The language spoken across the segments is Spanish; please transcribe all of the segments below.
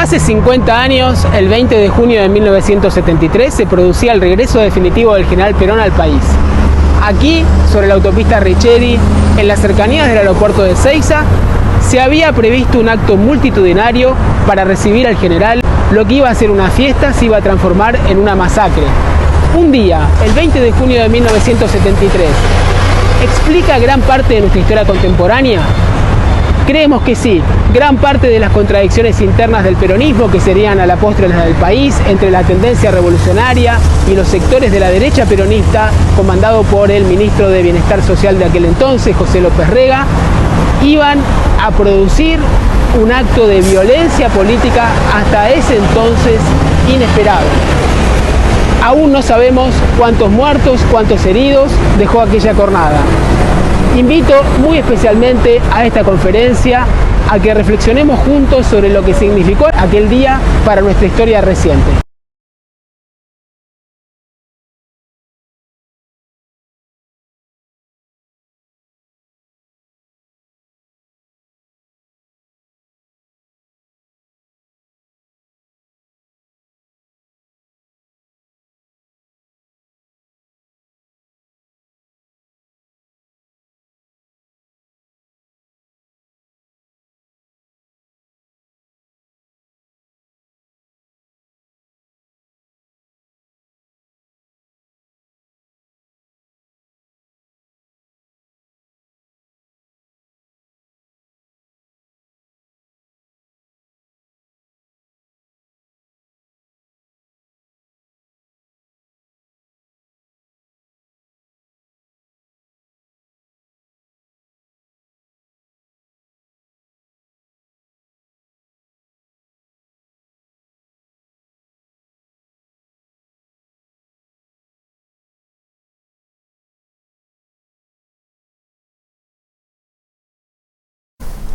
Hace 50 años, el 20 de junio de 1973, se producía el regreso definitivo del general Perón al país. Aquí, sobre la autopista Richeri, en las cercanías del aeropuerto de Ezeiza, se había previsto un acto multitudinario para recibir al general. Lo que iba a ser una fiesta se iba a transformar en una masacre. Un día, el 20 de junio de 1973, ¿explica gran parte de nuestra historia contemporánea? Creemos que sí. Gran parte de las contradicciones internas del peronismo, que serían a la postre las del país, entre la tendencia revolucionaria y los sectores de la derecha peronista, comandado por el ministro de Bienestar Social de aquel entonces, José López Rega, iban a producir un acto de violencia política hasta ese entonces inesperado. Aún no sabemos cuántos muertos, cuántos heridos dejó aquella jornada. Invito muy especialmente a esta conferencia a que reflexionemos juntos sobre lo que significó aquel día para nuestra historia reciente.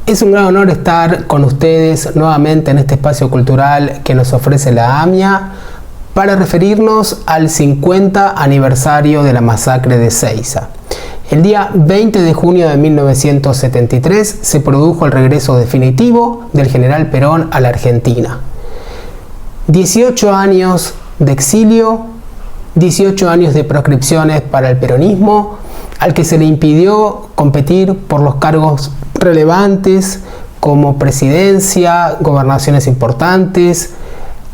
Es un gran honor estar con ustedes nuevamente en este espacio cultural que nos ofrece la AMIA para referirnos al 50 aniversario de la masacre de Ezeiza. El día 20 de junio de 1973 se produjo el regreso definitivo del general Perón a la Argentina. 18 años de exilio, 18 años de proscripciones para el peronismo, al que se le impidió competir por los cargos relevantes como presidencia, gobernaciones importantes,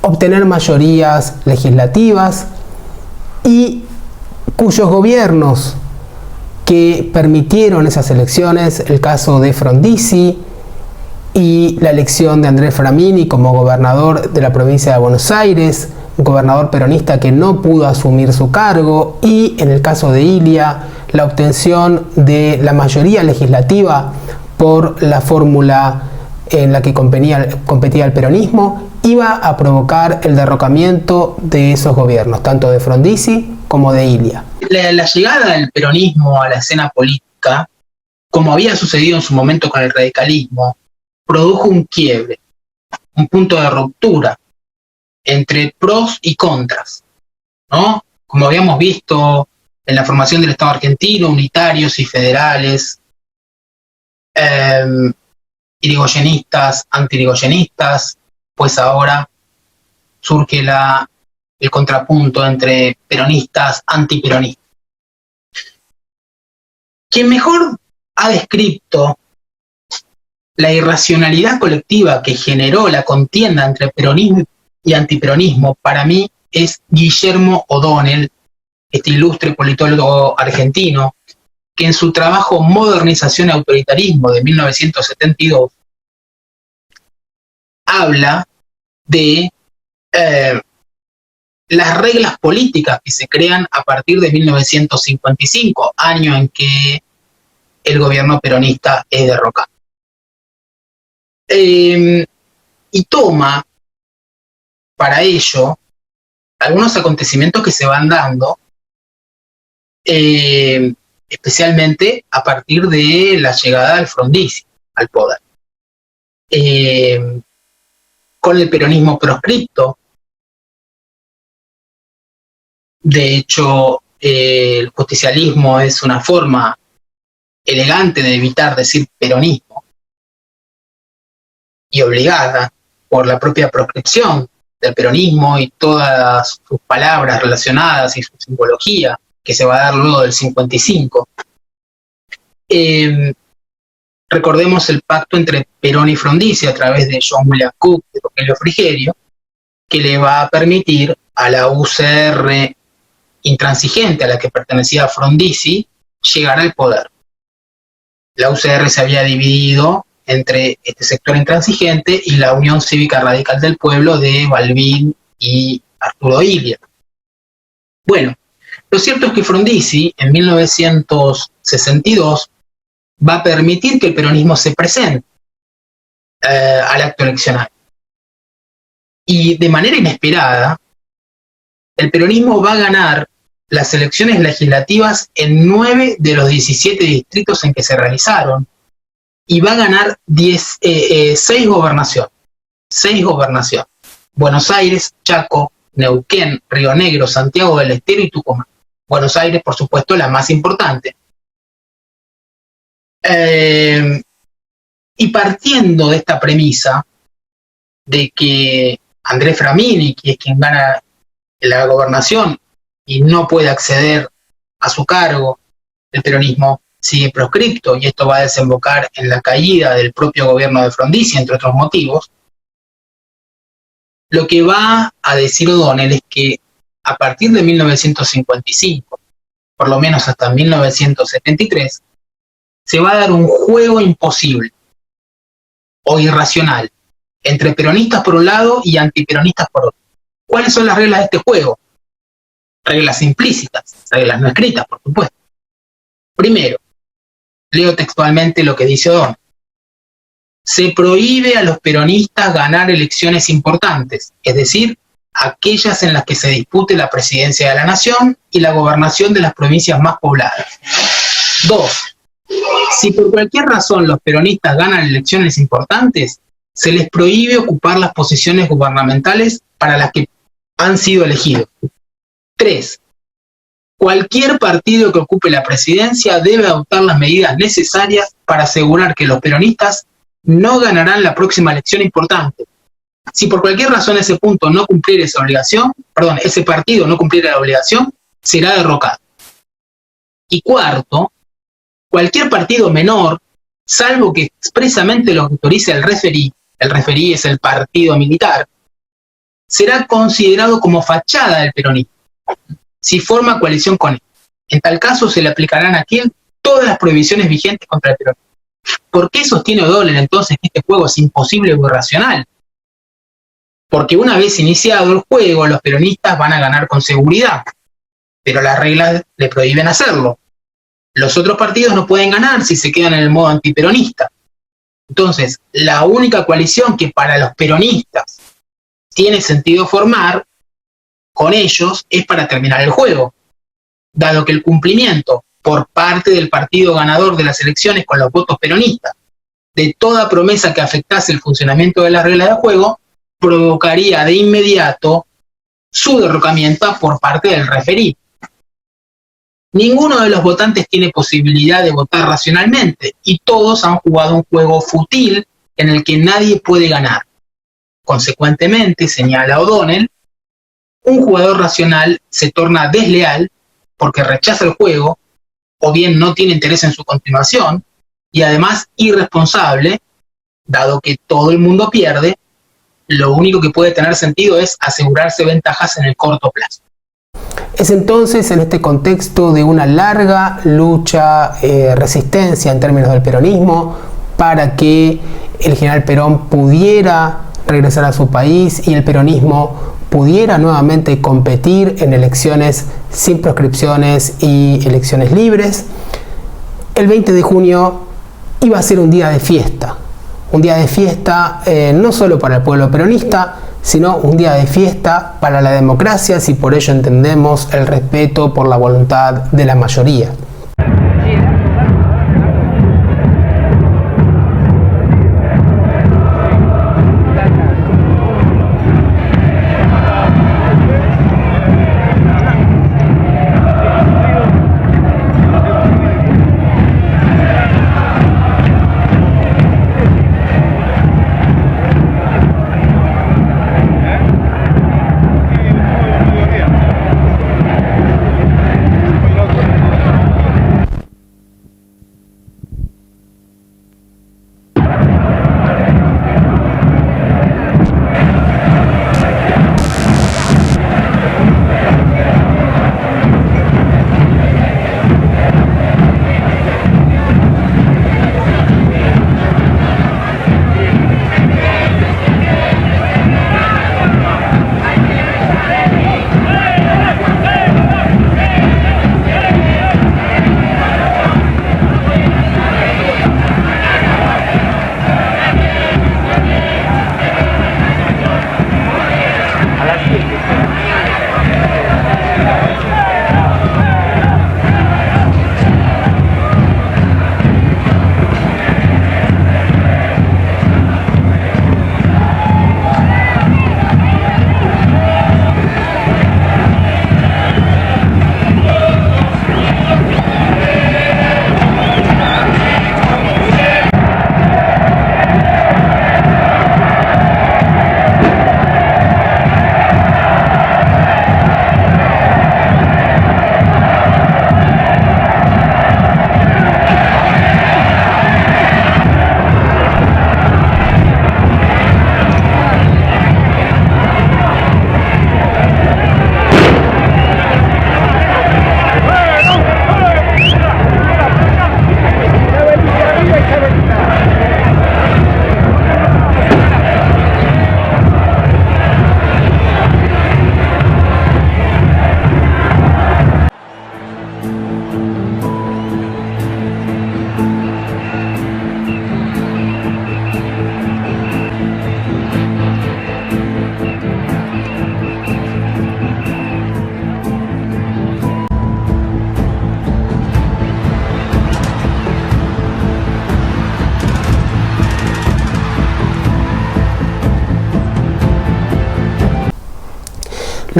obtener mayorías legislativas, y cuyos gobiernos que permitieron esas elecciones, el caso de Frondizi y la elección de Andrés Framini como gobernador de la provincia de Buenos Aires, un gobernador peronista que no pudo asumir su cargo, y en el caso de Ilia, la obtención de la mayoría legislativa por la fórmula en la que competía el peronismo, iba a provocar el derrocamiento de esos gobiernos, tanto de Frondizi como de Ilia. La llegada del peronismo a la escena política, como había sucedido en su momento con el radicalismo, produjo un quiebre, un punto de ruptura entre pros y contras, ¿no? Como habíamos visto en la formación del Estado argentino, unitarios y federales, irigoyenistas, anti-irigoyenistas, pues ahora surge el contrapunto entre peronistas, antiperonistas. Quien mejor ha descrito la irracionalidad colectiva que generó la contienda entre peronismo y antiperonismo, para mí, es Guillermo O'Donnell, este ilustre politólogo argentino, que en su trabajo Modernización y Autoritarismo de 1972 habla de las reglas políticas que se crean a partir de 1955, año en que el gobierno peronista es derrocado. Y toma para ello algunos acontecimientos que se van dando, especialmente a partir de la llegada del Frondizi al poder. Con el peronismo proscripto, de hecho, el justicialismo es una forma elegante de evitar decir peronismo, y obligada, por la propia proscripción del peronismo y todas sus palabras relacionadas y su simbología que se va a dar luego del 55. Recordemos el pacto entre Perón y Frondizi a través de John William Cook y Rogelio Frigerio, que le va a permitir a la UCR intransigente a la que pertenecía Frondizi llegar al poder. La UCR se había dividido entre este sector intransigente y la Unión Cívica Radical del Pueblo de Balbín y Arturo Illia. Bueno, lo cierto es que Frondizi en 1962 va a permitir que el peronismo se presente al acto eleccionario. Y de manera inesperada, el peronismo va a ganar las elecciones legislativas en 9 de los 17 distritos en que se realizaron y va a ganar 6 gobernaciones. 6 gobernaciones. Buenos Aires, Chaco, Neuquén, Río Negro, Santiago del Estero y Tucumán. Buenos Aires, por supuesto, la más importante. Y partiendo de esta premisa de que Andrés Framini, que es quien gana la gobernación y no puede acceder a su cargo, el peronismo sigue proscripto y esto va a desembocar en la caída del propio gobierno de Frondizi, entre otros motivos. Lo que va a decir O'Donnell es que a partir de 1955, por lo menos hasta 1973, se va a dar un juego imposible o irracional entre peronistas por un lado y antiperonistas por otro. ¿Cuáles son las reglas de este juego? Reglas implícitas, reglas no escritas, por supuesto. Primero, leo textualmente lo que dice O'Donnell. Se prohíbe a los peronistas ganar elecciones importantes, es decir, aquellas en las que se dispute la presidencia de la nación y la gobernación de las provincias más pobladas. 2. Si por cualquier razón los peronistas ganan elecciones importantes, se les prohíbe ocupar las posiciones gubernamentales para las que han sido elegidos. 3. Cualquier partido que ocupe la presidencia debe adoptar las medidas necesarias para asegurar que los peronistas no ganarán la próxima elección importante. Si por cualquier razón ese partido no cumpliera la obligación, será derrocado. Y 4, cualquier partido menor, salvo que expresamente lo autorice el referí es el partido militar, será considerado como fachada del peronismo, si forma coalición con él. En tal caso se le aplicarán a aquel todas las prohibiciones vigentes contra el peronismo. ¿Por qué sostiene O'Donnell entonces que este juego es imposible o irracional? Porque una vez iniciado el juego, los peronistas van a ganar con seguridad, pero las reglas le prohíben hacerlo. Los otros partidos no pueden ganar si se quedan en el modo antiperonista. Entonces, la única coalición que para los peronistas tiene sentido formar con ellos es para terminar el juego, dado que el cumplimiento por parte del partido ganador de las elecciones con los votos peronistas de toda promesa que afectase el funcionamiento de las reglas del juego provocaría de inmediato su derrocamiento por parte del referí. Ninguno de los votantes tiene posibilidad de votar racionalmente y todos han jugado un juego fútil en el que nadie puede ganar. Consecuentemente, señala O'Donnell, un jugador racional se torna desleal porque rechaza el juego o bien no tiene interés en su continuación y además irresponsable, dado que todo el mundo pierde, lo único que puede tener sentido es asegurarse ventajas en el corto plazo. Es entonces en este contexto de una larga lucha, resistencia en términos del peronismo para que el general Perón pudiera regresar a su país y el peronismo pudiera nuevamente competir en elecciones sin proscripciones y elecciones libres. El 20 de junio iba a ser un día de fiesta no solo para el pueblo peronista, sino un día de fiesta para la democracia, si por ello entendemos el respeto por la voluntad de la mayoría.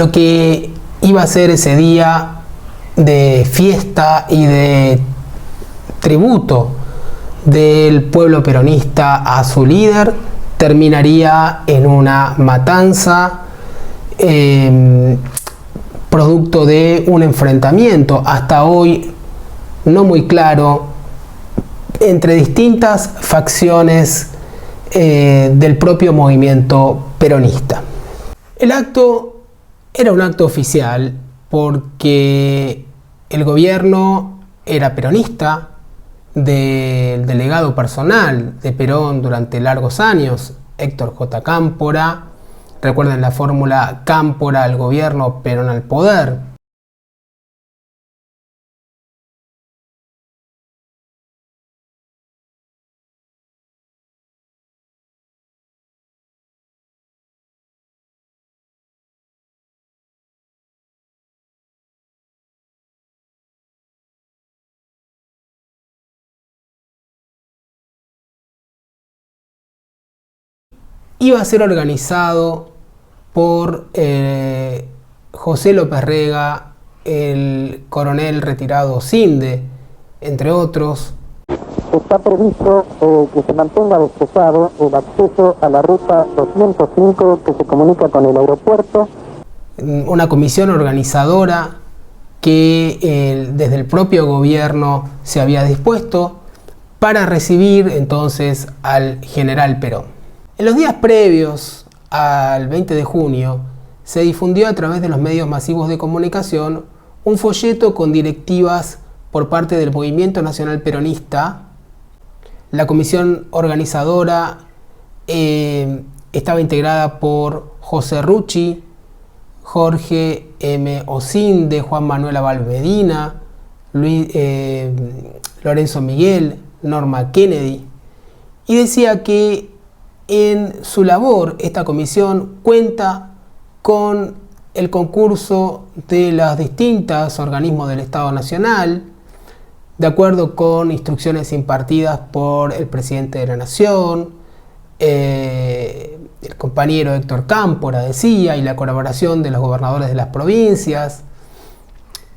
lo que iba a ser ese día de fiesta y de tributo del pueblo peronista a su líder terminaría en una matanza producto de un enfrentamiento hasta hoy no muy claro entre distintas facciones del propio movimiento peronista. El acto era un acto oficial porque el gobierno era peronista, del delegado personal de Perón durante largos años, Héctor J. Cámpora. Recuerden la fórmula Cámpora al gobierno, Perón al poder. Iba a ser organizado por José López Rega, el coronel retirado Cinde, entre otros. Está previsto que se mantenga despejado el acceso a la ruta 205 que se comunica con el aeropuerto. Una comisión organizadora que desde el propio gobierno se había dispuesto para recibir entonces al general Perón. En los días previos al 20 de junio se difundió a través de los medios masivos de comunicación un folleto con directivas por parte del Movimiento Nacional Peronista. La comisión organizadora estaba integrada por José Rucci, Jorge M. Ocinde, Juan Manuel Abal Medina, Lorenzo Miguel, Norma Kennedy, y decía que en su labor esta comisión cuenta con el concurso de los distintos organismos del Estado Nacional, de acuerdo con instrucciones impartidas por el presidente de la Nación, el compañero Héctor Cámpora decía, y la colaboración de los gobernadores de las provincias,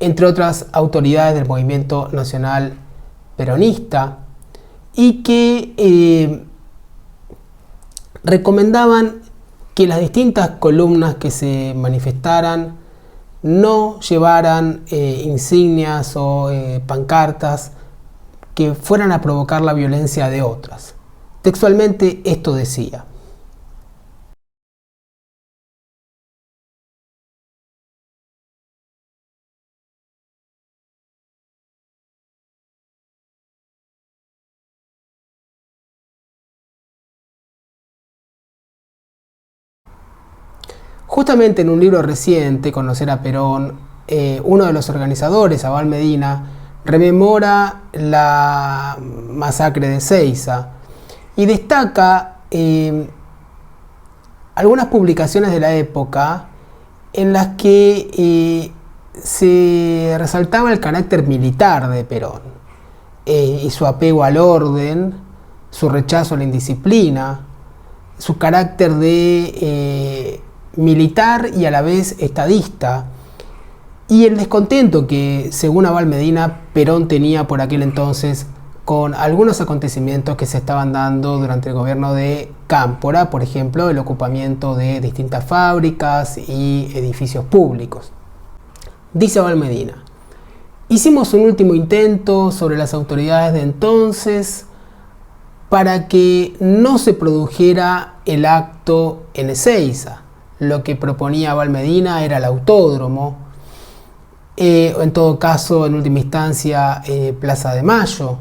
entre otras autoridades del movimiento nacional peronista, y que recomendaban que las distintas columnas que se manifestaran no llevaran insignias o pancartas que fueran a provocar la violencia de otras. Textualmente esto decía: justamente en un libro reciente, Conocer a Perón, uno de los organizadores, Abal Medina, rememora la masacre de Seiza y destaca algunas publicaciones de la época en las que se resaltaba el carácter militar de Perón y su apego al orden, su rechazo a la indisciplina, su carácter de militar y a la vez estadista, y el descontento que, según Abal Medina, Perón tenía por aquel entonces con algunos acontecimientos que se estaban dando durante el gobierno de Cámpora, por ejemplo, el ocupamiento de distintas fábricas y edificios públicos. Dice Abal Medina: hicimos un último intento sobre las autoridades de entonces para que no se produjera el acto en Ezeiza. Lo que proponía Abal Medina era el autódromo, en todo caso, en última instancia, Plaza de Mayo.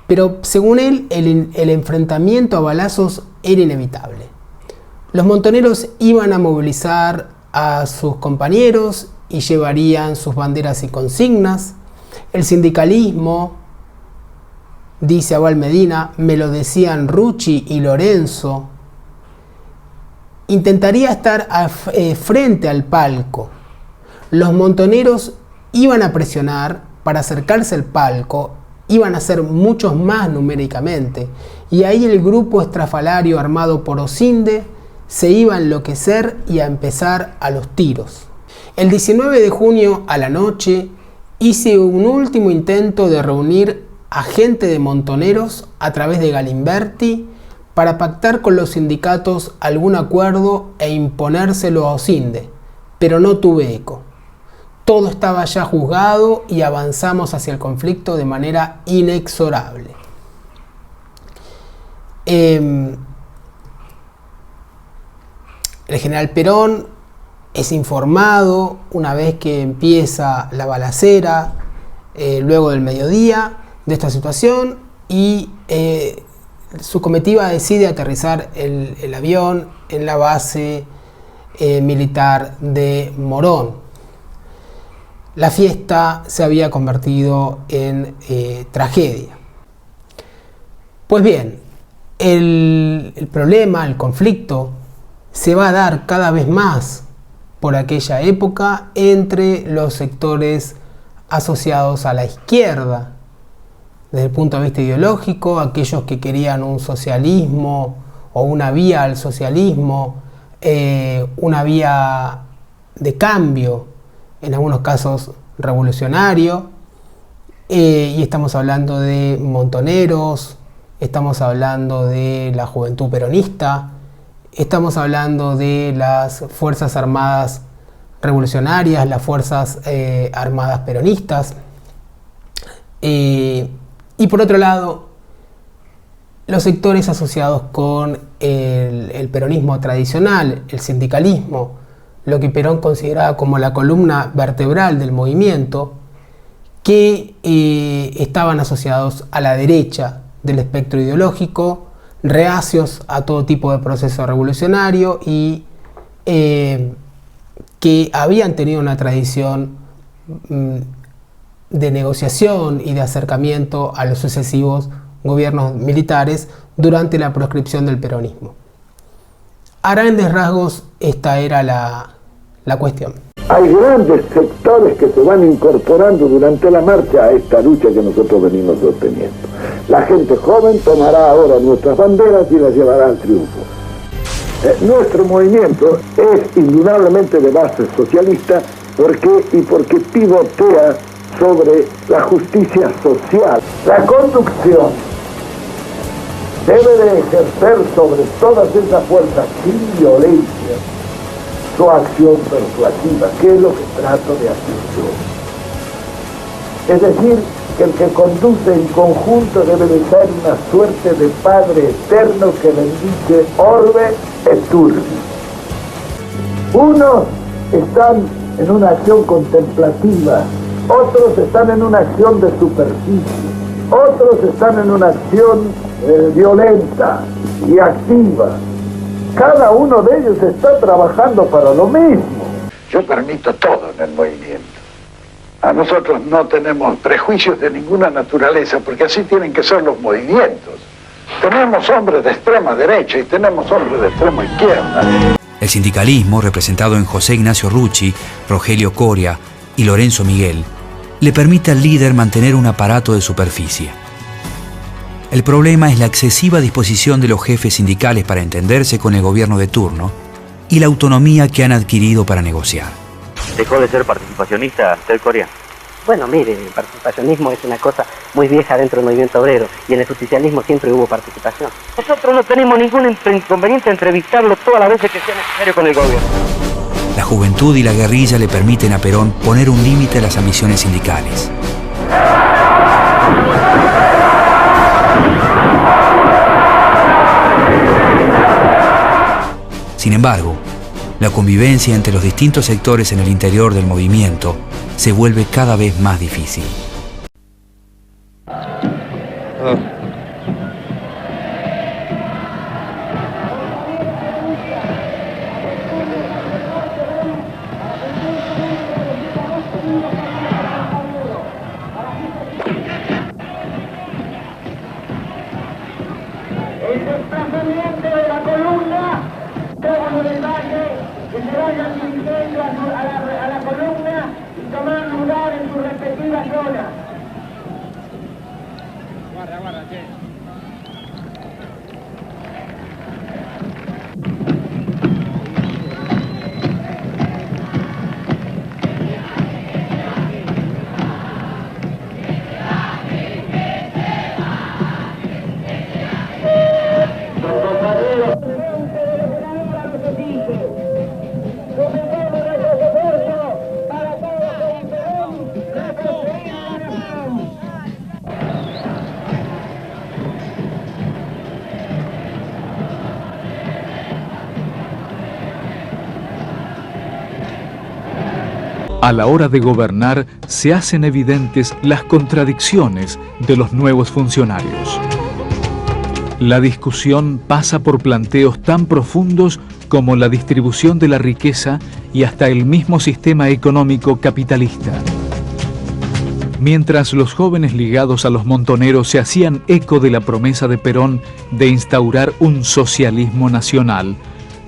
Pero según él, el enfrentamiento a balazos era inevitable. Los montoneros iban a movilizar a sus compañeros y llevarían sus banderas y consignas. El sindicalismo, dice Abal Medina, me lo decían Rucci y Lorenzo, intentaría estar frente al palco. Los montoneros iban a presionar para acercarse al palco, iban a ser muchos más numéricamente, y ahí el grupo estrafalario armado por Ocinde se iba a enloquecer y a empezar a los tiros. El 19 de junio a la noche hice un último intento de reunir a gente de Montoneros a través de Galimberti para pactar con los sindicatos algún acuerdo e imponérselo a Osinde, pero no tuve eco. Todo estaba ya juzgado y avanzamos hacia el conflicto de manera inexorable. El general Perón es informado una vez que empieza la balacera, luego del mediodía, de esta situación, y su comitiva decide aterrizar el avión en la base militar de Morón. La fiesta se había convertido en tragedia. Pues bien, el problema, el conflicto, se va a dar cada vez más por aquella época entre los sectores asociados a la izquierda, desde el punto de vista ideológico, aquellos que querían un socialismo o una vía al socialismo, una vía de cambio, en algunos casos revolucionario, y estamos hablando de Montoneros, estamos hablando de la Juventud Peronista, estamos hablando de las Fuerzas Armadas Revolucionarias, las Fuerzas Armadas Peronistas, y por otro lado, los sectores asociados con el peronismo tradicional, el sindicalismo, lo que Perón consideraba como la columna vertebral del movimiento, que estaban asociados a la derecha del espectro ideológico, reacios a todo tipo de proceso revolucionario y que habían tenido una tradición de negociación y de acercamiento a los sucesivos gobiernos militares durante la proscripción del peronismo. A grandes rasgos, esta era la cuestión. Hay grandes sectores que se van incorporando durante la marcha a esta lucha que nosotros venimos sosteniendo. La gente joven tomará ahora nuestras banderas y las llevará al triunfo. Nuestro movimiento es indudablemente de base socialista porque pivotea sobre la justicia social. La conducción debe de ejercer sobre todas esas fuerzas sin violencia su acción persuasiva, que es lo que trato de hacer yo. Es decir, que el que conduce en conjunto debe de ser una suerte de Padre eterno que bendice orbe et urbi. Unos están en una acción contemplativa, otros están en una acción de superficie, otros están en una acción violenta y activa. Cada uno de ellos está trabajando para lo mismo. Yo permito todo en el movimiento. A nosotros no tenemos prejuicios de ninguna naturaleza, porque así tienen que ser los movimientos. Tenemos hombres de extrema derecha y tenemos hombres de extrema izquierda. El sindicalismo, representado en José Ignacio Rucci, Rogelio Coria y Lorenzo Miguel, le permite al líder mantener un aparato de superficie. El problema es la excesiva disposición de los jefes sindicales para entenderse con el gobierno de turno y la autonomía que han adquirido para negociar. ¿Dejó de ser participacionista usted, Coria? Bueno, mire, el participacionismo es una cosa muy vieja dentro del movimiento obrero y en el socialismo siempre hubo participación. Nosotros no tenemos ningún inconveniente en entrevistarlo todas las veces que sea necesario con el gobierno. La juventud y la guerrilla le permiten a Perón poner un límite a las ambiciones sindicales. Sin embargo, la convivencia entre los distintos sectores en el interior del movimiento se vuelve cada vez más difícil. El desplazamiento de la columna, todos los detalles que se vayan dirigiendo a la columna y tomar lugar en sus respectivas zonas. Guarda, A la hora de gobernar se hacen evidentes las contradicciones de los nuevos funcionarios. La discusión pasa por planteos tan profundos como la distribución de la riqueza y hasta el mismo sistema económico capitalista. Mientras los jóvenes ligados a los montoneros se hacían eco de la promesa de Perón de instaurar un socialismo nacional,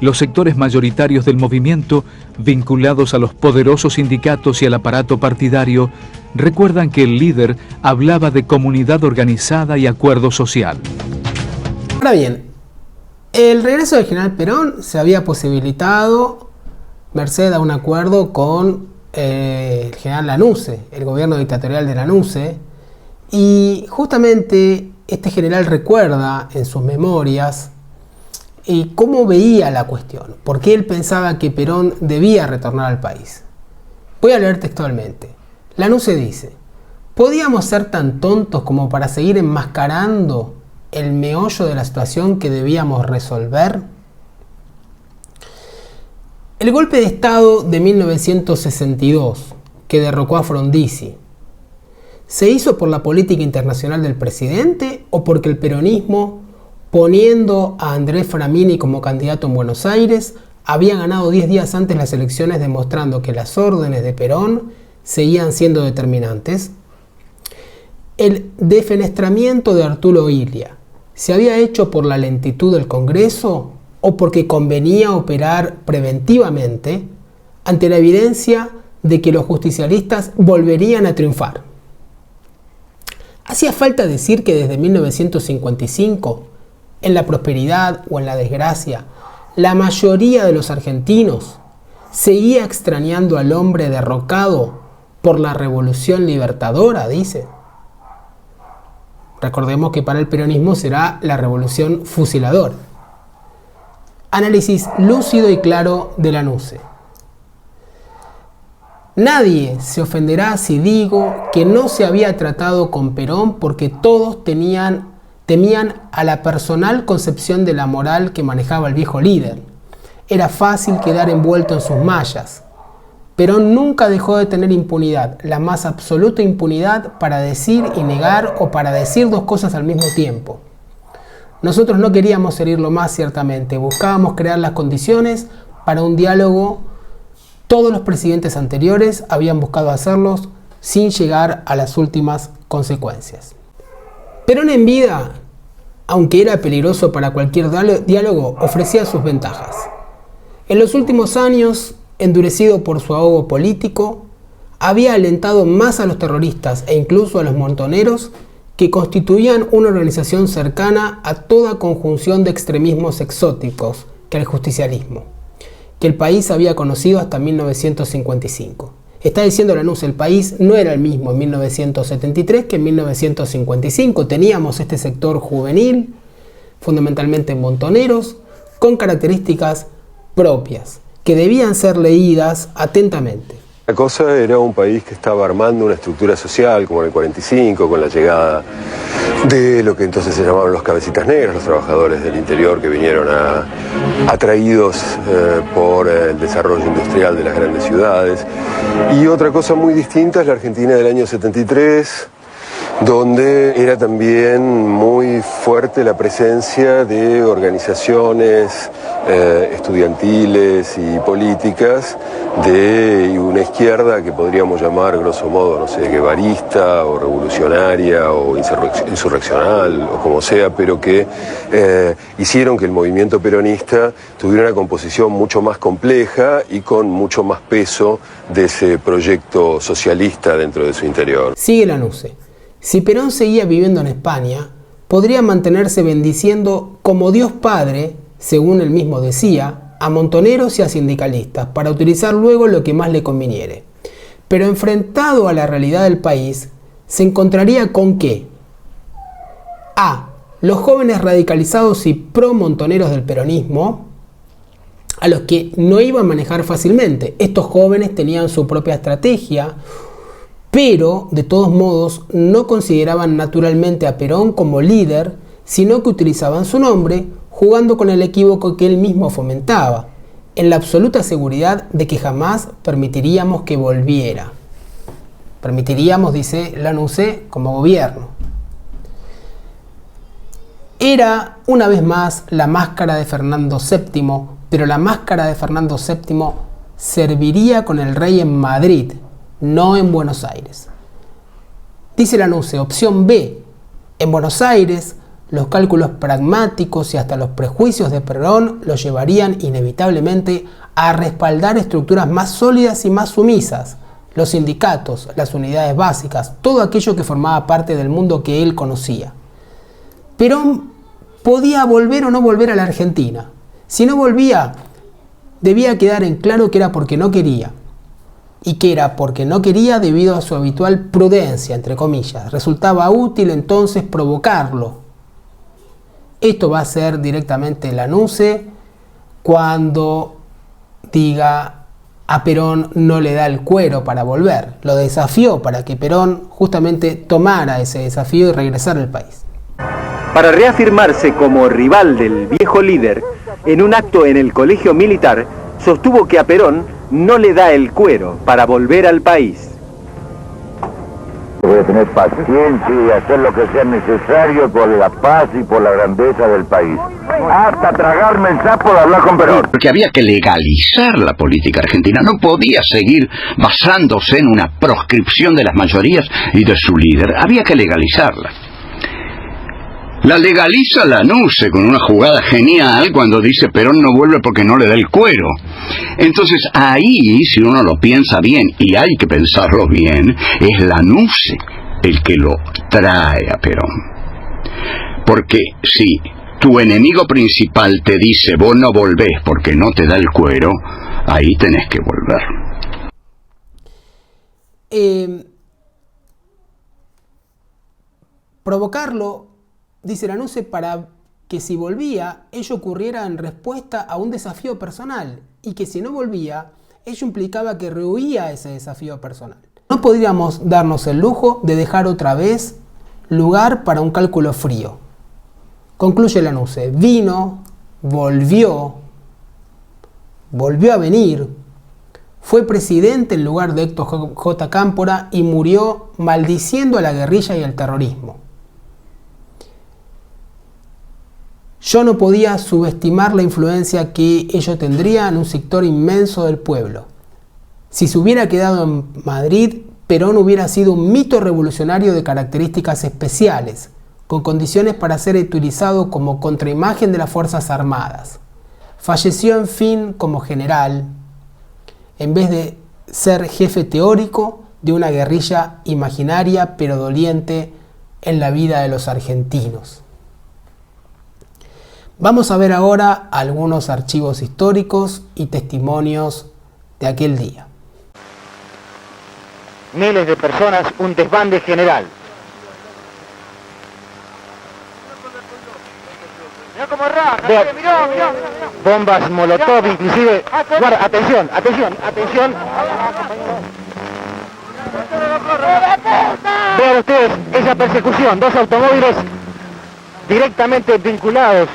los sectores mayoritarios del movimiento, vinculados a los poderosos sindicatos y al aparato partidario, recuerdan que el líder hablaba de comunidad organizada y acuerdo social. Ahora bien, el regreso del general Perón se había posibilitado merced a un acuerdo con el general Lanusse, el gobierno dictatorial de Lanusse, y justamente este general recuerda en sus memorias cómo veía la cuestión, por qué él pensaba que Perón debía retornar al país. Voy a leer textualmente. Lanusse dice: ¿podíamos ser tan tontos como para seguir enmascarando el meollo de la situación que debíamos resolver? El golpe de Estado de 1962, que derrocó a Frondizi, ¿se hizo por la política internacional del presidente o porque el peronismo, poniendo a Andrés Framini como candidato en Buenos Aires, había ganado 10 días antes las elecciones, demostrando que las órdenes de Perón seguían siendo determinantes? El defenestramiento de Arturo Illia, ¿se había hecho por la lentitud del Congreso o porque convenía operar preventivamente ante la evidencia de que los justicialistas volverían a triunfar? ¿Hacía falta decir que desde 1955, en la prosperidad o en la desgracia, la mayoría de los argentinos seguía extrañando al hombre derrocado por la revolución libertadora, dice? Recordemos que para el peronismo será la revolución fusiladora. Análisis lúcido y claro de Lanusse. Nadie se ofenderá si digo que no se había tratado con Perón porque todos temían a la personal concepción de la moral que manejaba el viejo líder. Era fácil quedar envuelto en sus mallas. Perón nunca dejó de tener impunidad, la más absoluta impunidad para decir y negar o para decir dos cosas al mismo tiempo. Nosotros no queríamos herirlo más, ciertamente. Buscábamos crear las condiciones para un diálogo. Todos los presidentes anteriores habían buscado hacerlos sin llegar a las últimas consecuencias. Perón en vida, aunque era peligroso para cualquier diálogo, ofrecía sus ventajas. En los últimos años, endurecido por su ahogo político, había alentado más a los terroristas e incluso a los montoneros, que constituían una organización cercana a toda conjunción de extremismos exóticos que el justicialismo, que el país había conocido hasta 1955. Está diciendo Lanusse, el país no era el mismo en 1973 que en 1955. Teníamos este sector juvenil, fundamentalmente montoneros, con características propias, que debían ser leídas atentamente. La cosa era un país que estaba armando una estructura social, como en el 45, con la llegada de lo que entonces se llamaban los cabecitas negras, los trabajadores del interior que vinieron atraídos por el desarrollo industrial de las grandes ciudades. Y otra cosa muy distinta es la Argentina del año 73, donde era también muy fuerte la presencia de organizaciones estudiantiles y políticas de una izquierda que podríamos llamar, grosso modo, no sé, guevarista o revolucionaria o insurreccional o como sea, pero que hicieron que el movimiento peronista tuviera una composición mucho más compleja y con mucho más peso de ese proyecto socialista dentro de su interior. Sigue Lanusse. Si Perón seguía viviendo en España, podría mantenerse bendiciendo como Dios Padre, según él mismo decía, a montoneros y a sindicalistas, para utilizar luego lo que más le conviniere. Pero enfrentado a la realidad del país, se encontraría con que a. Los jóvenes radicalizados y pro-montoneros del peronismo, a los que no iba a manejar fácilmente. Estos jóvenes tenían su propia estrategia, pero de todos modos no consideraban naturalmente a Perón como líder, sino que utilizaban su nombre, jugando con el equívoco que él mismo fomentaba, en la absoluta seguridad de que jamás permitiríamos que volviera. Permitiríamos, dice Lanuse, como gobierno. Era, una vez más, la máscara de Fernando VII, pero la máscara de Fernando VII serviría con el rey en Madrid, no en Buenos Aires. Dice Lanuse, opción B, en Buenos Aires, los cálculos pragmáticos y hasta los prejuicios de Perón lo llevarían inevitablemente a respaldar estructuras más sólidas y más sumisas, los sindicatos, las unidades básicas, todo aquello que formaba parte del mundo que él conocía. Perón podía volver o no volver a la Argentina. Si no volvía, debía quedar en claro que era porque no quería. Y que era porque no quería debido a su habitual prudencia, entre comillas. Resultaba útil entonces provocarlo. Esto va a ser directamente Lanuse cuando diga a Perón no le da el cuero para volver. Lo desafió para que Perón justamente tomara ese desafío y regresara al país. Para reafirmarse como rival del viejo líder, en un acto en el colegio militar, sostuvo que a Perón no le da el cuero para volver al país. Voy a tener paciencia y hacer lo que sea necesario por la paz y por la grandeza del país. Hasta tragarme el sapo de hablar con Perón. Porque había que legalizar la política argentina. No podía seguir basándose en una proscripción de las mayorías y de su líder. Había que legalizarla. La legaliza Lanuse con una jugada genial cuando dice Perón no vuelve porque no le da el cuero. Entonces ahí, si uno lo piensa bien, y hay que pensarlo bien, es Lanuse el que lo trae a Perón. Porque si tu enemigo principal te dice vos no volvés porque no te da el cuero, ahí tenés que volver. Provocarlo, dice Lanuse, para que si volvía, ello ocurriera en respuesta a un desafío personal, y que si no volvía, ello implicaba que rehuía ese desafío personal. No podríamos darnos el lujo de dejar otra vez lugar para un cálculo frío. Concluye Lanuse, vino, volvió a venir, fue presidente en lugar de Héctor J. Cámpora y murió maldiciendo a la guerrilla y al terrorismo. Yo no podía subestimar la influencia que ello tendría en un sector inmenso del pueblo. Si se hubiera quedado en Madrid, Perón hubiera sido un mito revolucionario de características especiales, con condiciones para ser utilizado como contraimagen de las Fuerzas Armadas. Falleció, en fin, como general, en vez de ser jefe teórico de una guerrilla imaginaria pero doliente en la vida de los argentinos. Vamos a ver ahora algunos archivos históricos y testimonios de aquel día. Miles de personas, un desbande general. Mirá. Bombas molotov, inclusive. Guarda, atención. Vean ustedes esa persecución, dos automóviles directamente vinculados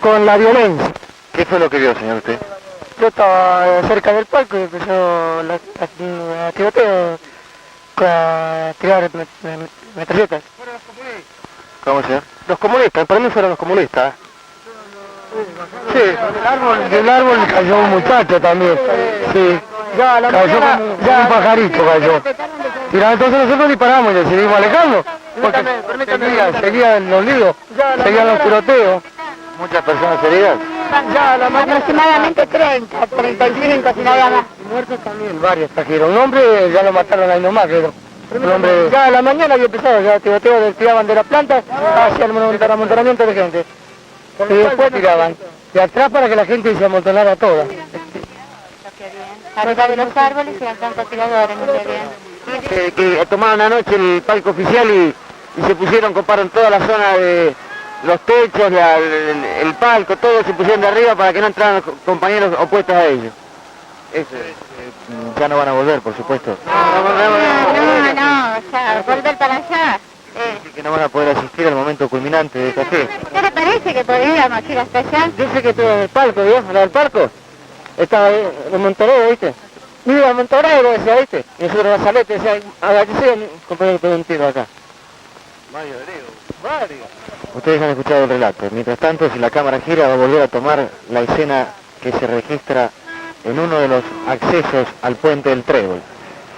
con la violencia. ¿Qué fue lo que vio, señor, usted? Yo estaba cerca del palco y empezó la tiroteo a tirar metralletas. ¿Cómo, señor? Los comunistas, para mí fueron los comunistas. Sí, del árbol cayó un muchacho también. Sí, cayó como un pajarito cayó. Y entonces nosotros disparamos y decidimos alejarnos. Porque seguían los líos, seguían los tiroteos. ¿Muchas personas heridas? Aproximadamente 35, si no había más. Muertos también, varios trajeron. Un hombre ya lo mataron ahí nomás, creo. Un hombre... Ya a la mañana había empezado, ya tiroteo, tiraban de la planta hacia el amontonamiento de gente. Y después tiraban de atrás para que la gente se amontonara toda. Arriba de los árboles y están castigadores, muy bien. Que tomaron anoche el palco oficial y se pusieron, coparon toda la zona de los techos, el palco, todo se pusieron de arriba para que no entraran los compañeros opuestos a ellos. Ya no van a volver, por supuesto. No, o sea, volver para allá. no van a poder asistir al momento culminante de esta fiesta. ¿Qué le parece que podríamos ir hasta allá? Yo sé que estuve en el palco, ¿vio? ¿La del palco? Estaba ahí, en Monterrey, ¿viste? Mira, Monterrey, lo decía, ¿viste? Y nosotros en la saleta, decía, agáchese, compañero, pegó un tiro acá. Mario Grego. Mario. Ustedes han escuchado el relato. Mientras tanto, si la cámara gira, va a volver a tomar la escena que se registra en uno de los accesos al puente del Trébol.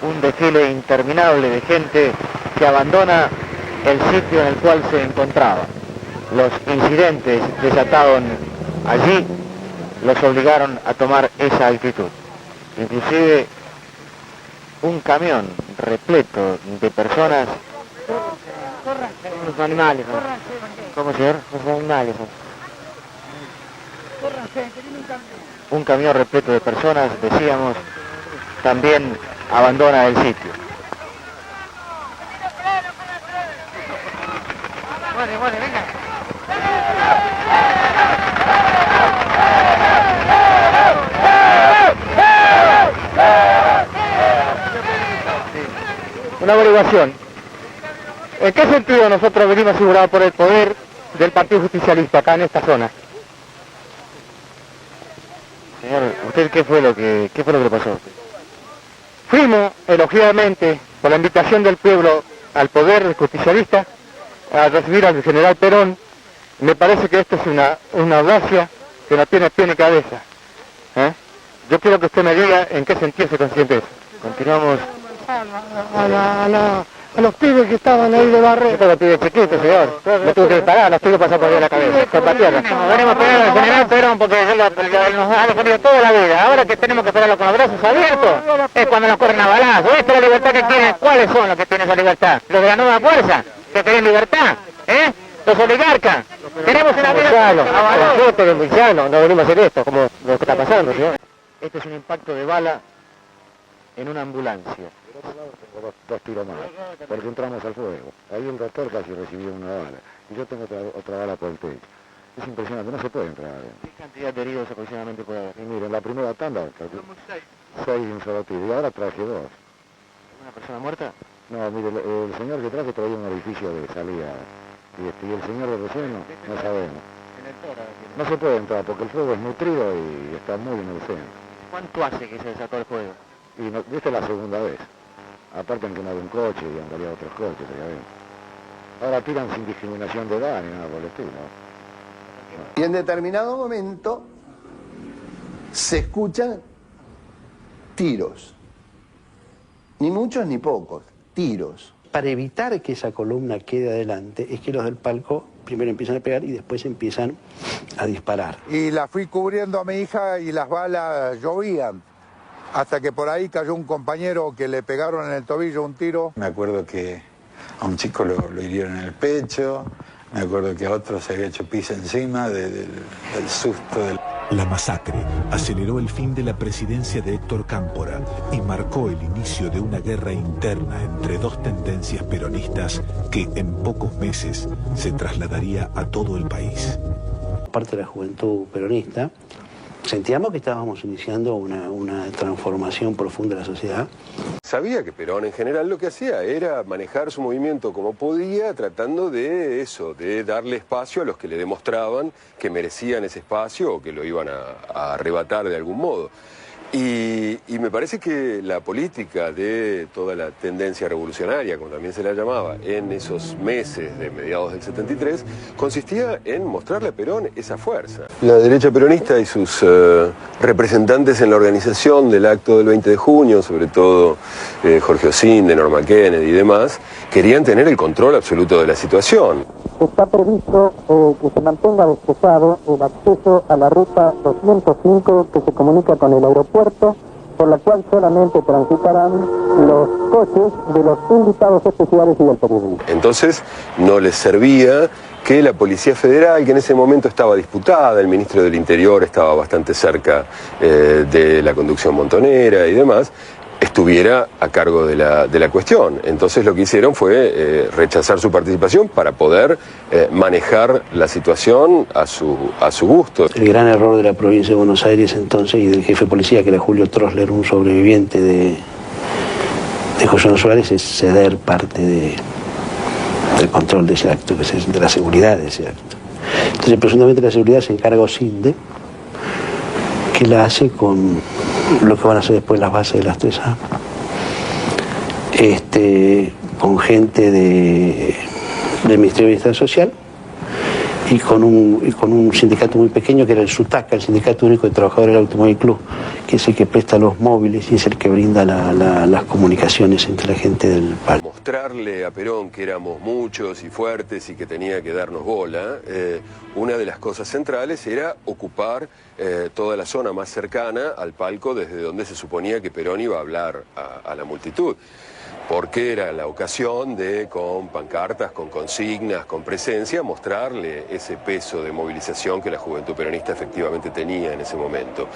Un desfile interminable de gente que abandona el sitio en el cual se encontraba. Los incidentes desatados allí los obligaron a tomar esa actitud. Inclusive un camión repleto de personas. Los animales. ¿Cómo, señor? Los animales. Un camión repleto de personas, decíamos, también abandona el sitio. Vale, venga. Una averiguación. ¿En qué sentido nosotros venimos asegurados por el poder del Partido Justicialista acá en esta zona? Señor, ¿usted qué fue lo que le pasó? Fuimos, elogiadamente, por la invitación del pueblo al poder justicialista, a recibir al general Perón. Me parece que esto es una audacia que no tiene pie ni cabeza. Yo quiero que usted me diga en qué sentido se consiente eso. Continuamos. A los pibes que estaban ahí de barrio. Los pibes chiquitos, señor. Los tuve que disparar, los tuve que pasar por ahí la cabeza. Por la tierra. Venimos a pegar al general Perón porque nos ha defendido toda la vida. Ahora que tenemos que esperarlo con los brazos abiertos, es cuando nos corren a balazos. ¿Esta es la libertad que tienen? ¿Cuáles son los que tienen esa libertad? ¿Los de la nueva fuerza? ¿Que tienen libertad? Los oligarcas. Tenemos una vida. Nosotros, los milicianos, no venimos a hacer esto, como lo que está pasando, señor. Este es un impacto de bala en una ambulancia. Dos tiros más, porque entramos al fuego. Ahí el doctor casi recibió una bala, y yo tengo otra bala por el pecho. Es impresionante, no se puede entrar adentro. ¿Qué cantidad de heridos aproximadamente puede haber? Y miren, la primera tanda, 6 y un solo tiro, y ahora traje 2. ¿Una persona muerta? No, mire, el señor que traje traía un edificio de salida, y el señor de recién no sabemos. No se puede entrar, porque el fuego es nutrido y está muy en el centro. ¿Cuánto hace que se desató el fuego? Y no, esta es la segunda vez. Aparte han quemado un coche y han variado otros coches, ya ven. Ahora tiran sin discriminación de edad ni nada por el estilo. Y en determinado momento se escuchan tiros. Ni muchos ni pocos, tiros. Para evitar que esa columna quede adelante, es que los del palco primero empiezan a pegar y después empiezan a disparar. Y la fui cubriendo a mi hija y las balas llovían. Hasta que por ahí cayó un compañero que le pegaron en el tobillo un tiro. Me acuerdo que a un chico lo hirieron en el pecho, me acuerdo que a otro se había hecho pis encima del susto. La masacre aceleró el fin de la presidencia de Héctor Cámpora y marcó el inicio de una guerra interna entre dos tendencias peronistas que en pocos meses se trasladaría a todo el país. Parte de la juventud peronista, sentíamos que estábamos iniciando una transformación profunda de la sociedad. Sabía que Perón en general lo que hacía era manejar su movimiento como podía, tratando de eso, de darle espacio a los que le demostraban que merecían ese espacio o que lo iban a arrebatar de algún modo. Y me parece que la política de toda la tendencia revolucionaria, como también se la llamaba, en esos meses de mediados del 73, consistía en mostrarle a Perón esa fuerza. La derecha peronista y sus representantes en la organización del acto del 20 de junio, sobre todo Jorge Osinde, Norma Kennedy y demás, querían tener el control absoluto de la situación. Está previsto que se mantenga despejado el acceso a la ruta 205 que se comunica con el aeropuerto, por la cual solamente transitarán los coches de los invitados especiales y del periodismo. Entonces no les servía que la Policía Federal, que en ese momento estaba disputada, el ministro del Interior estaba bastante cerca de la conducción montonera y demás, estuviera a cargo de la cuestión. Entonces lo que hicieron fue rechazar su participación para poder manejar la situación a su gusto. El gran error de la provincia de Buenos Aires entonces y del jefe de policía, que era Julio Trosler, un sobreviviente de José Suárez, es ceder parte del el control de ese acto, de la seguridad de ese acto. Entonces, presuntamente la seguridad se encarga OSINDE, que la hace con lo que van a hacer después las bases de las 3A, con gente del Ministerio de Bienestar Social y con un sindicato muy pequeño que era el SUTACA, el Sindicato Único de Trabajadores del Automóvil Club, que es el que presta los móviles y es el que brinda las comunicaciones entre la gente del palco. Mostrarle a Perón que éramos muchos y fuertes y que tenía que darnos bola, una de las cosas centrales era ocupar toda la zona más cercana al palco desde donde se suponía que Perón iba a hablar a la multitud. Porque era la ocasión de, con pancartas, con consignas, con presencia, mostrarle ese peso de movilización que la juventud peronista efectivamente tenía en ese momento.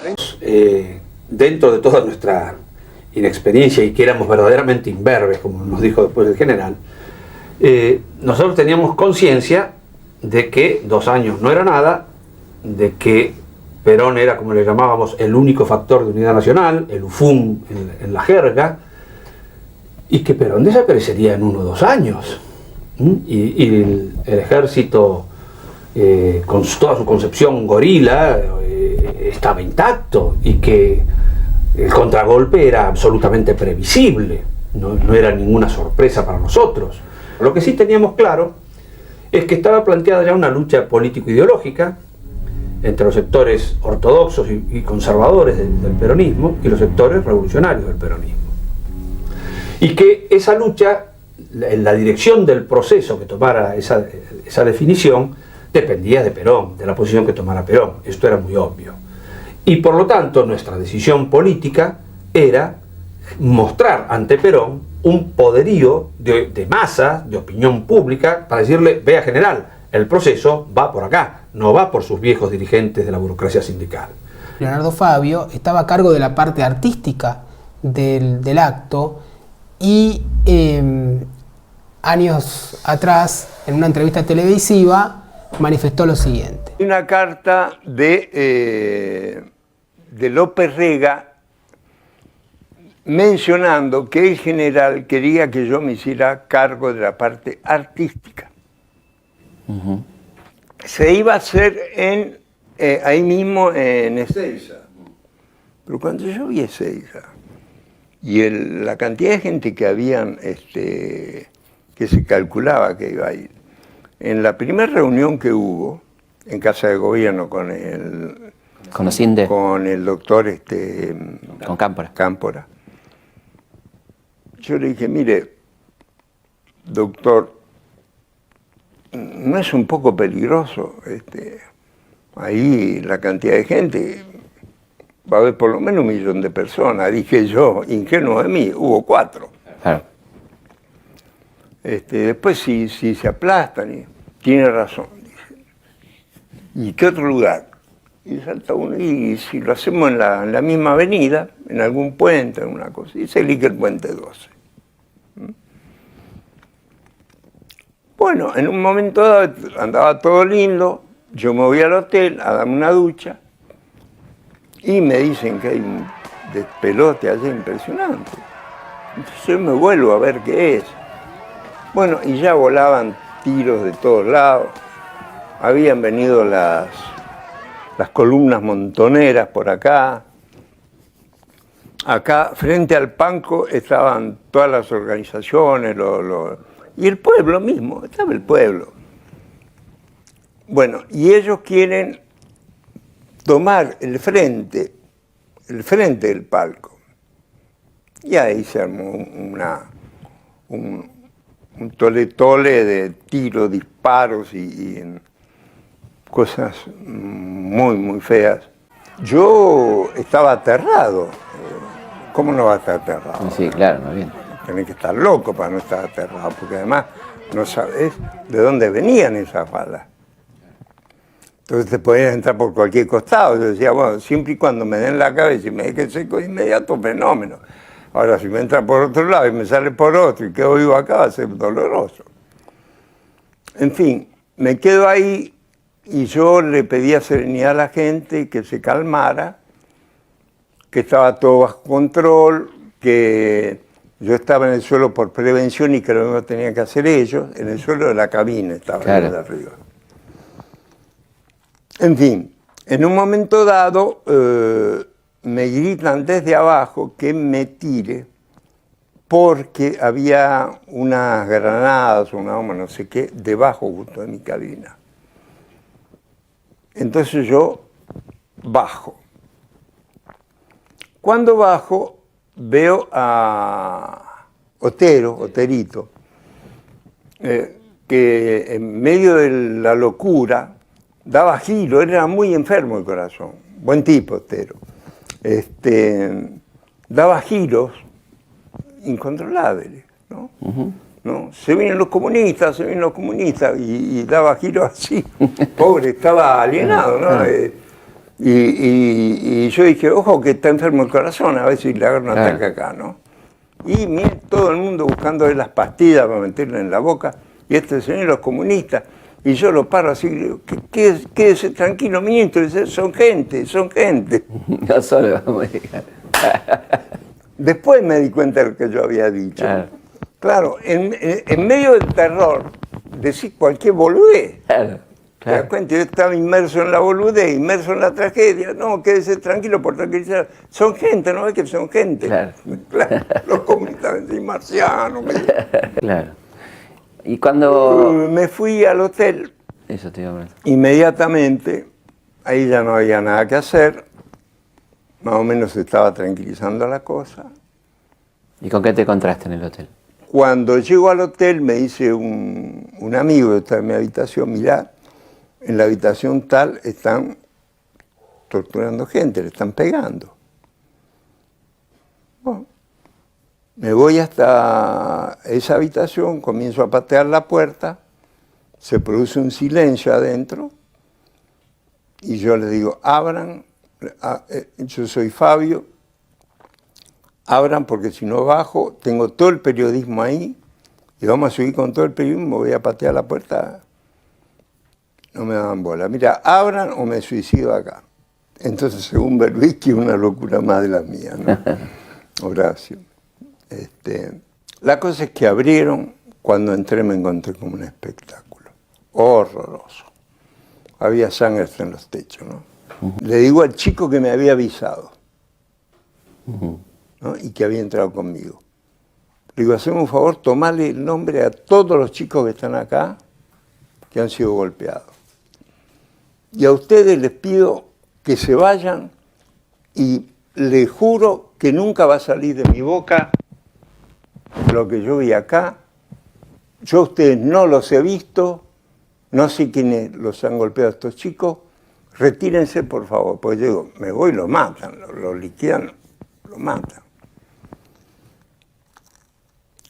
Dentro de toda nuestra inexperiencia y que éramos verdaderamente imberbes, como nos dijo después el general, nosotros teníamos conciencia de que 2 años no era nada, de que Perón era, como le llamábamos, el único factor de unidad nacional, el UFUN en la jerga, y que Perón desaparecería en 1 o 2 años. Y el ejército, con toda su concepción gorila, estaba intacto, y que el contragolpe era absolutamente previsible, no era ninguna sorpresa para nosotros. Lo que sí teníamos claro es que estaba planteada ya una lucha político-ideológica entre los sectores ortodoxos y conservadores del peronismo y los sectores revolucionarios del peronismo. Y que esa lucha, la dirección del proceso que tomara esa definición, dependía de Perón, de la posición que tomara Perón. Esto era muy obvio. Y por lo tanto, nuestra decisión política era mostrar ante Perón un poderío de masa, de opinión pública, para decirle: vea, general, el proceso va por acá, no va por sus viejos dirigentes de la burocracia sindical. Leonardo Fabio estaba a cargo de la parte artística del acto. Y años atrás, en una entrevista televisiva, manifestó lo siguiente. Una carta de López Rega mencionando que el general quería que yo me hiciera cargo de la parte artística. Se iba a hacer ahí mismo en Ezeiza. Pero cuando yo vi Ezeiza, y la cantidad de gente que habían, que se calculaba que iba a ir. En la primera reunión que hubo, en Casa de Gobierno con el doctor con Cámpora, yo le dije: mire, doctor, ¿no es un poco peligroso ahí la cantidad de gente? Va a haber por lo menos 1 millón de personas. Dije yo, ingenuo de mí, hubo 4. Claro. Después si se aplastan, tiene razón. Dije. ¿Y qué otro lugar? Y salta uno, y si lo hacemos en la misma avenida, en algún puente, en una cosa, y se elige el puente 12. Bueno, en un momento dado andaba todo lindo, yo me voy al hotel a darme una ducha, y me dicen que hay un despelote allá impresionante. Entonces yo me vuelvo a ver qué es. Bueno, y ya volaban tiros de todos lados. Habían venido las columnas montoneras por acá. Acá, frente al palco, estaban todas las organizaciones, y el pueblo mismo, estaba el pueblo. Bueno, y ellos quieren tomar el frente del palco. Y ahí se armó un tole-tole de tiros, disparos y cosas muy, muy feas. Yo estaba aterrado. ¿Cómo no va a estar aterrado? Sí, claro, muy bien. Tenés que estar loco para no estar aterrado, porque además no sabés de dónde venían esas balas. Entonces te podías entrar por cualquier costado. Yo decía, bueno, siempre y cuando me den la cabeza y me dejen seco de inmediato, fenómeno. Ahora, si me entra por otro lado y me sale por otro y quedo vivo acá, va a ser doloroso. En fin, me quedo ahí y yo le pedía serenidad a la gente, que se calmara, que estaba todo bajo control, que Yo estaba en el suelo por prevención y que lo mismo tenían que hacer ellos. En el suelo de la cabina estaba Claro. de arriba. En fin, en un momento dado me gritan desde abajo que me tire porque había unas granadas, una bomba, no sé qué, debajo justo de mi cabina. Entonces yo bajo. Cuando bajo, veo a Oterito, que en medio de la locura daba giro, era muy enfermo el corazón, buen tipo Otero. Daba giros incontrolables, ¿no? ¿No? Se vienen los comunistas, y daba giros así. Pobre, estaba alienado, ¿no? Y yo dije, ojo que está enfermo el corazón, a ver si le agarro un ataque acá, ¿no? Y miren, todo el mundo buscando las pastillas para meterle en la boca, y este señor, los comunistas, y yo lo paro así, digo, quédese tranquilo, ministro, dice, son gente. No solo vamos a llegar. Después me di cuenta de lo que yo había dicho. Claro, en medio del terror, decir cualquier boludez. ¿Te das cuenta? Yo estaba inmerso en la boludez, inmerso en la tragedia. No, quédese tranquilo por tranquilizar. Son gente, ¿no ves que son gente? Claro, los comunistas y marcianos. Claro. Y cuando... me fui al hotel. Eso te iba a preguntar. Inmediatamente, ahí ya no había nada que hacer. Más o menos se estaba tranquilizando la cosa. ¿Y con qué te encontraste en el hotel? Cuando llego al hotel me dice un amigo que está en mi habitación, mirá, en la habitación tal están torturando gente, le están pegando. Bueno, me voy hasta esa habitación, comienzo a patear la puerta, se produce un silencio adentro y yo le digo, abran, yo soy Fabio, abran porque si no bajo, tengo todo el periodismo ahí y vamos a subir con todo el periodismo, voy a patear la puerta. No me daban bola. Mira, abran o me suicido acá. Entonces, según Berbisky, una locura más de la mía, ¿no? Horacio. La cosa es que abrieron, cuando entré me encontré como un espectáculo. Horroroso. Había sangre en los techos, ¿no? Le digo al chico que me había avisado, ¿no? Y que había entrado conmigo. Le digo, haceme un favor, tomarle el nombre a todos los chicos que están acá que han sido golpeados. Y a ustedes les pido que se vayan y les juro que nunca va a salir de mi boca lo que yo vi acá. Yo a ustedes no los he visto, no sé quiénes los han golpeado a estos chicos. Retírense, por favor, porque yo digo, me voy y lo matan, lo liquidan, lo matan.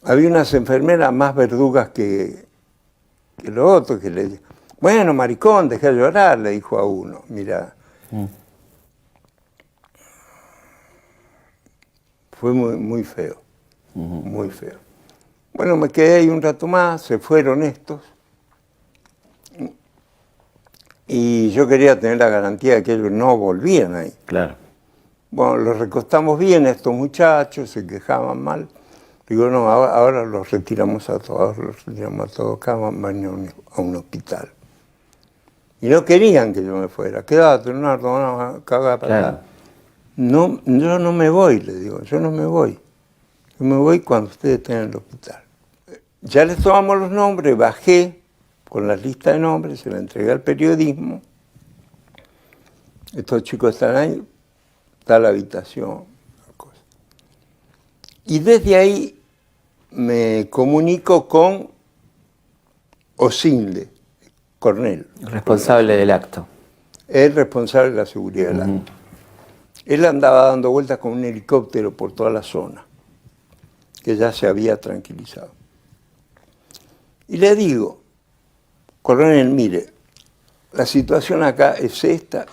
Había unas enfermeras más verdugas que los otros que le dijeron, bueno, maricón, deja de llorar, le dijo a uno, mira. Fue muy feo, muy feo. Bueno, me quedé ahí un rato más, se fueron estos. Y yo quería tener la garantía de que ellos no volvían ahí. Claro. Bueno, los recostamos bien a estos muchachos, se quejaban mal. Digo, no, ahora los retiramos a todos, acá van a un hospital. Y no querían que yo me fuera. Quédate, no, caga para acá. No, yo no me voy, le digo, yo no me voy. Yo me voy cuando ustedes estén en el hospital. Ya les tomamos los nombres, bajé con la lista de nombres, se la entregué al periodismo. Estos chicos están ahí, está la habitación. Y desde ahí me comunico con Osinde, Cornel. Responsable del acto. El responsable de la seguridad del acto. Él andaba dando vueltas con un helicóptero por toda la zona, que ya se había tranquilizado. Y le digo, Coronel, mire, la situación acá es esta.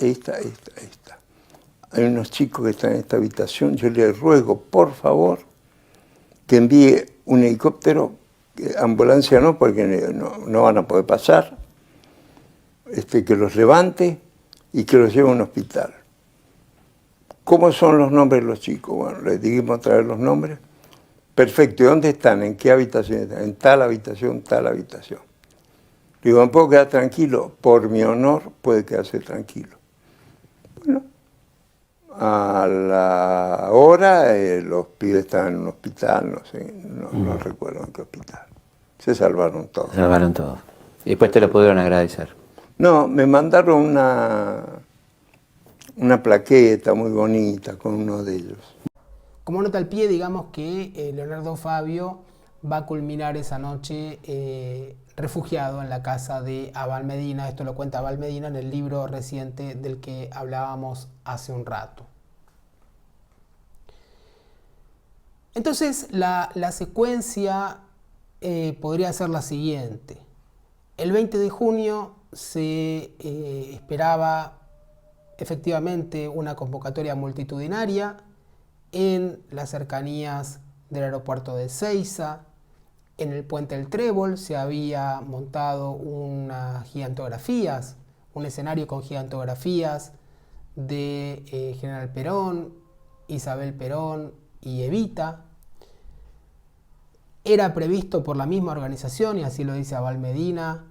Hay unos chicos que están en esta habitación, yo le ruego, por favor, que envíe un helicóptero, ambulancia no, porque no van a poder pasar, que los levante y que los lleve a un hospital. ¿Cómo son los nombres de los chicos? Bueno, les dijimos traer los nombres, Perfecto, ¿y dónde están? ¿En qué habitación están? En tal habitación, tal habitación. Digo, ¿me puedo quedar tranquilo? Por mi honor puede quedarse tranquilo. Bueno, a la hora los pibes estaban en un hospital, no sé, no recuerdo en qué hospital. Se salvaron todos. Se salvaron todos. Y después te lo pudieron agradecer. No, me mandaron una plaqueta muy bonita con uno de ellos. Como nota al pie, digamos que Leonardo Fabio va a culminar esa noche refugiado en la casa de Abal Medina. Esto lo cuenta Abal Medina en el libro reciente del que hablábamos hace un rato. Entonces, la secuencia podría ser la siguiente. El 20 de junio se esperaba efectivamente una convocatoria multitudinaria en las cercanías del aeropuerto de Ezeiza. En el puente del Trébol se había montado unas gigantografías, un escenario con gigantografías de General Perón, Isabel Perón y Evita. Era previsto por la misma organización, y así lo dice Abal Medina,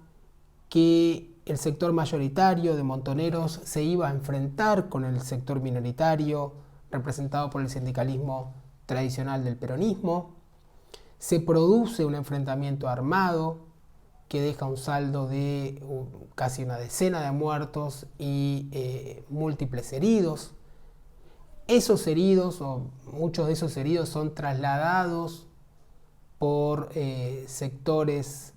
que el sector mayoritario de montoneros se iba a enfrentar con el sector minoritario representado por el sindicalismo tradicional del peronismo. Se produce un enfrentamiento armado que deja un saldo de casi una decena de muertos y múltiples heridos. Esos heridos, o muchos de esos heridos, son trasladados por sectores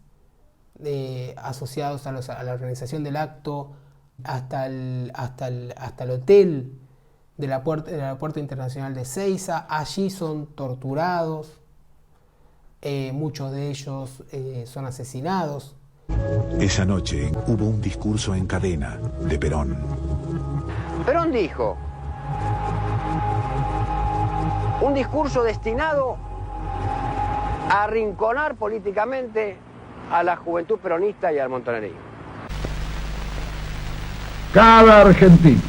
asociados a la organización del acto hasta el hotel del aeropuerto internacional de Ezeiza. Allí son torturados, muchos de ellos son asesinados. Esa noche hubo un discurso en cadena de Perón. Perón dijo, un discurso destinado a arrinconar políticamente a la juventud peronista y al montonerismo. Cada argentino,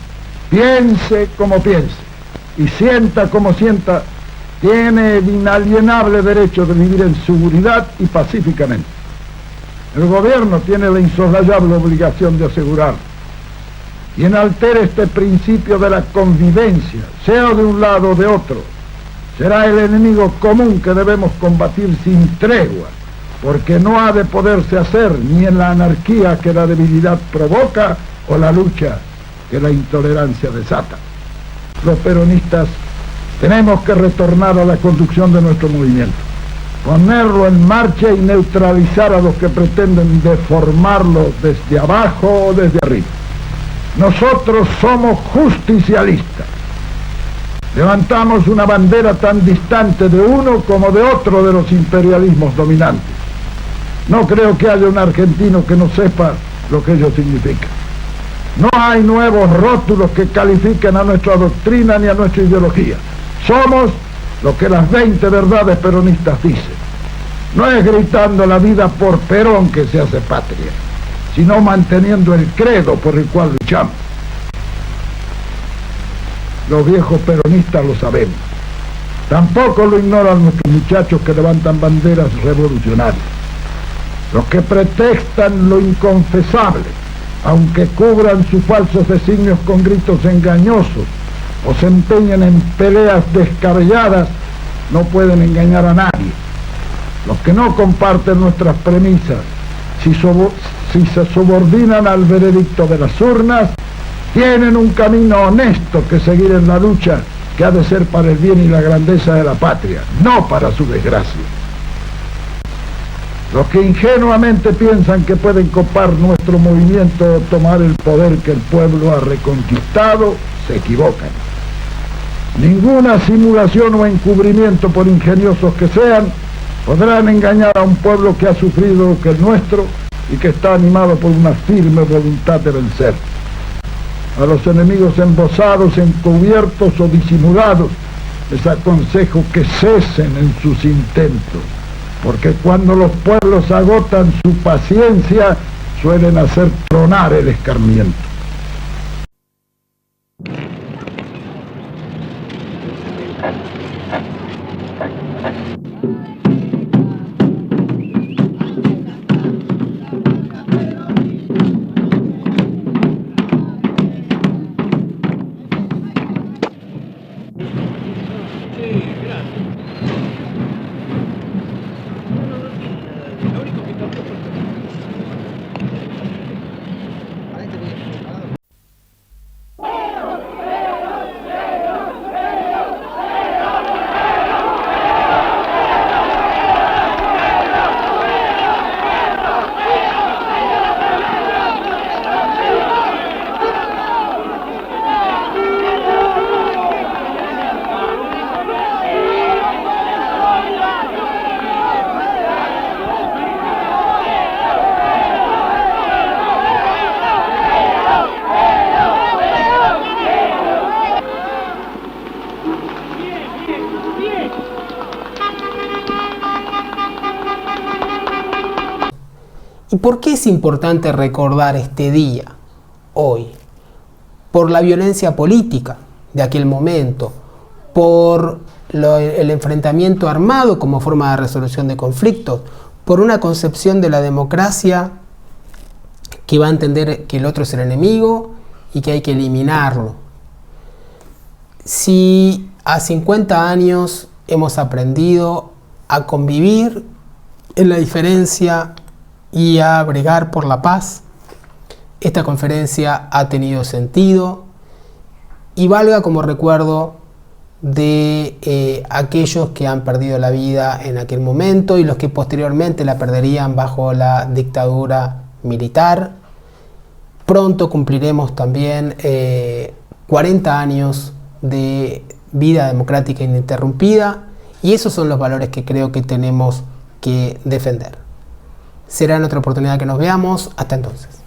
piense como piense y sienta como sienta, tiene el inalienable derecho de vivir en seguridad y pacíficamente. El gobierno tiene la insoslayable obligación de asegurar. Quien altere este principio de la convivencia, sea de un lado o de otro, será el enemigo común que debemos combatir sin tregua, porque no ha de poderse hacer ni en la anarquía que la debilidad provoca o la lucha que la intolerancia desata. Los peronistas tenemos que retornar a la conducción de nuestro movimiento, ponerlo en marcha y neutralizar a los que pretenden deformarlo desde abajo o desde arriba. Nosotros somos justicialistas. Levantamos una bandera tan distante de uno como de otro de los imperialismos dominantes. No creo que haya un argentino que no sepa lo que ello significa. No hay nuevos rótulos que califiquen a nuestra doctrina ni a nuestra ideología. Somos lo que las 20 verdades peronistas dicen. No es gritando la vida por Perón que se hace patria, sino manteniendo el credo por el cual luchamos. Los viejos peronistas lo sabemos. Tampoco lo ignoran nuestros muchachos que levantan banderas revolucionarias. Los que pretextan lo inconfesable, aunque cubran sus falsos designios con gritos engañosos o se empeñen en peleas descabelladas, no pueden engañar a nadie. Los que no comparten nuestras premisas, si se subordinan al veredicto de las urnas, tienen un camino honesto que seguir en la lucha que ha de ser para el bien y la grandeza de la patria, no para su desgracia. Los que ingenuamente piensan que pueden copar nuestro movimiento o tomar el poder que el pueblo ha reconquistado, se equivocan. Ninguna simulación o encubrimiento, por ingeniosos que sean, podrán engañar a un pueblo que ha sufrido lo que el nuestro y que está animado por una firme voluntad de vencer. A los enemigos embosados, encubiertos o disimulados, les aconsejo que cesen en sus intentos, porque cuando los pueblos agotan su paciencia, suelen hacer tronar el escarmiento. ¿Por qué es importante recordar este día, hoy? Por la violencia política de aquel momento, por el enfrentamiento armado como forma de resolución de conflictos, por una concepción de la democracia que va a entender que el otro es el enemigo y que hay que eliminarlo. Si a 50 años hemos aprendido a convivir en la diferencia y a bregar por la paz, esta conferencia ha tenido sentido y valga como recuerdo de aquellos que han perdido la vida en aquel momento y los que posteriormente la perderían bajo la dictadura militar. Pronto cumpliremos también 40 años de vida democrática ininterrumpida y esos son los valores que creo que tenemos que defender. Será en otra oportunidad que nos veamos. Hasta entonces.